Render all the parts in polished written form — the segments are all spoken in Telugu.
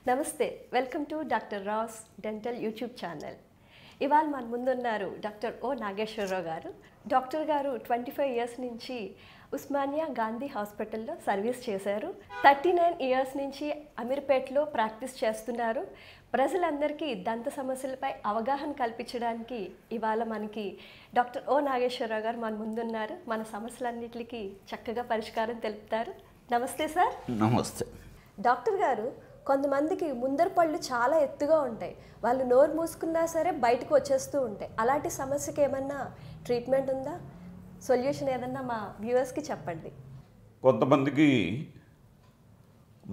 నమస్తే welcome to doctor Ras dental YouTube channel. ఇవాళ మన ముందున్నారు డాక్టర్ ఓ నాగేశ్వరరావు గారు. డాక్టర్ గారు 25 ఇయర్స్ నుంచి ఉస్మానియా గాంధీ హాస్పిటల్లో సర్వీస్ చేశారు. 39 ఇయర్స్ నుంచి అమీర్పేటలో ప్రాక్టీస్ చేస్తున్నారు. ప్రజలందరికీ దంత సమస్యలపై అవగాహన కల్పించడానికి ఇవాళ మనకి డాక్టర్ ఓ నాగేశ్వరరావు గారు మన ముందున్నారు. మన సమస్యలన్నిటికీ చక్కగా పరిష్కారం తెలుపుతారు. నమస్తే సార్. నమస్తే డాక్టర్ గారు, కొంతమందికి ముందర పళ్ళు చాలా ఎత్తుగా ఉంటాయి, వాళ్ళు నోరు మూసుకున్నా సరే బయటకు వచ్చేస్తూ ఉంటాయి. అలాంటి సమస్యకి ఏమన్నా ట్రీట్మెంట్ ఉందా? సొల్యూషన్ ఏదన్నా మా వ్యూవర్స్కి చెప్పండి. కొంతమందికి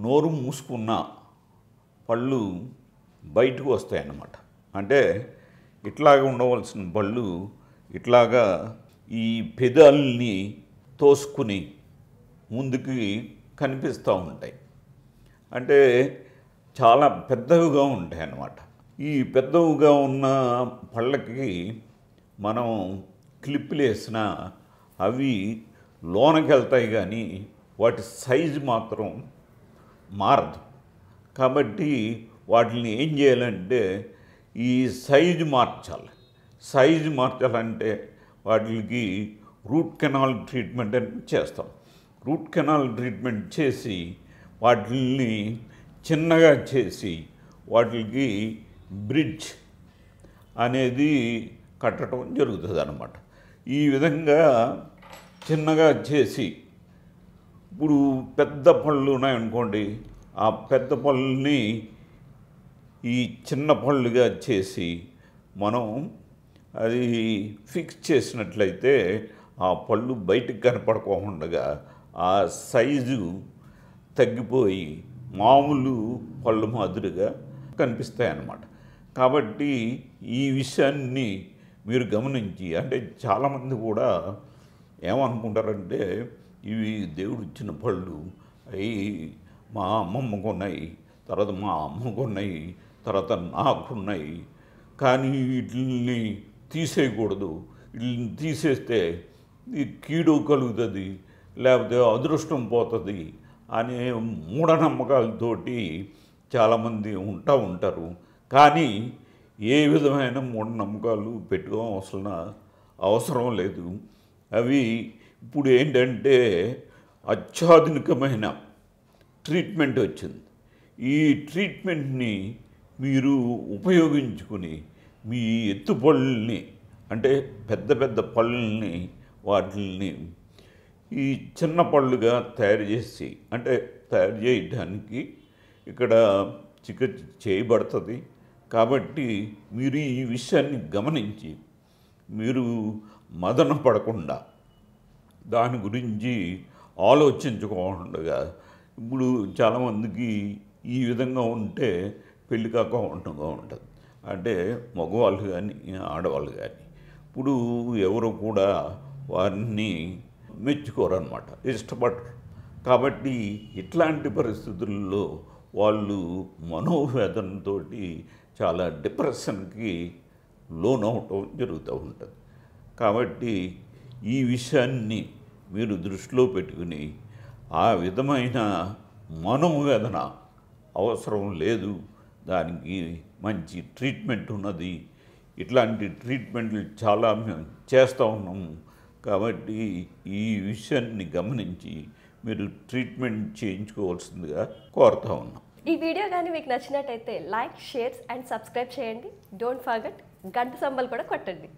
నోరు మూసుకున్న పళ్ళు బయటకు వస్తాయన్నమాట. అంటే ఇట్లాగా ఉండవలసిన పళ్ళు ఇట్లాగా ఈ పెదాలని తోసుకుని ముందుకి కనిపిస్తూ ఉంటాయి. అంటే చాలా పెద్దవిగా ఉంటాయి అన్నమాట. ఈ పెద్దవిగా ఉన్న పళ్ళకి మనం క్లిప్పులు వేసినా అవి లోనకి వెళ్తాయి, కానీ వాటి సైజు మాత్రం మారదు. కాబట్టి వాటిని ఏం చేయాలంటే ఈ సైజు మార్చాలి. సైజు మార్చాలంటే వాటికి రూట్ కెనాల్ ట్రీట్మెంట్ అని చేస్తాం. రూట్ కెనాల్ ట్రీట్మెంట్ చేసి వాటిని చిన్నగా చేసి వాటికి బ్రిడ్జ్ అనేది కట్టడం జరుగుతుంది అన్నమాట. ఈ విధంగా చిన్నగా చేసి, ఇప్పుడు పెద్ద పళ్ళు ఉన్నాయనుకోండి, ఆ పెద్ద పళ్ళని ఈ చిన్న పళ్ళుగా చేసి మనం అది ఫిక్స్ చేసినట్లయితే ఆ పళ్ళు బయటికి కనపడకుండా ఆ సైజు తగ్గిపోయి మామూలు పళ్ళు మాదిరిగా కనిపిస్తాయి అన్నమాట. కాబట్టి ఈ విషయాన్ని మీరు గమనించి, అంటే చాలామంది కూడా ఏమనుకుంటారంటే ఇవి దేవుడు ఇచ్చిన పళ్ళు, అవి మా అమ్మమ్మకు ఉన్నాయి, తర్వాత మా అమ్మకు ఉన్నాయి, తర్వాత నాకున్నాయి, కానీ వీటిని తీసేయకూడదు, వీటిని తీసేస్తే ఈ కీడు కలుగుతుంది, లేకపోతే అదృష్టం పోతుంది అనే మూఢనమ్మకాలతోటి చాలామంది ఉంటారు. కానీ ఏ విధమైన మూఢనమ్మకాలు పెట్టుకోవాల్సిన అవసరం లేదు. అవి ఇప్పుడు ఏంటంటే అత్యాధునికమైన ట్రీట్మెంట్ వచ్చింది. ఈ ట్రీట్మెంట్ని మీరు ఉపయోగించుకుని మీ ఎత్తు పళ్ళని, అంటే పెద్ద పెద్ద పళ్ళని, వాటిని ఈ చిన్న పళ్ళుగా తయారు చేసి, అంటే తయారు చేయడానికి ఇక్కడ చికిత్స చేయబడుతుంది. కాబట్టి మీరు ఈ విషయాన్ని గమనించి మీరు మదన పడకుండా, దాని గురించి ఆలోచించుకోకుండా, ఇప్పుడు చాలామందికి ఈ విధంగా ఉంటే పెళ్లి కాకుండా ఉంటుంది, అంటే మగవాళ్ళు కానీ ఆడవాళ్ళు కానీ. ఇప్పుడు ఎవరు కూడా వారిని మెచ్చుకోరన్నమాట, ఇష్టపడరు. కాబట్టి ఇట్లాంటి పరిస్థితుల్లో వాళ్ళు మనోవేదనతో చాలా డిప్రెషన్కి లోనవటం జరుగుతూ ఉంటుంది. కాబట్టి ఈ విషయాన్ని మీరు దృష్టిలో పెట్టుకుని ఆ విధమైన మనోవేదన అవసరం లేదు, దానికి మంచి ట్రీట్మెంట్ ఉన్నది. ఇట్లాంటి ట్రీట్మెంట్లు చాలా మేము చేస్తూ ఉన్నాము. కాబట్టి ఈ విషయాన్ని గమనించి మీరు ట్రీట్మెంట్ చేయించుకోవాల్సిందిగా కోరుతూ ఉన్నాం. ఈ వీడియో కానీ మీకు నచ్చినట్టయితే లైక్, షేర్ అండ్ సబ్స్క్రైబ్ చేయండి. డోంట్ ఫర్గెట్ గంట సింబల్ కూడా కొట్టండి.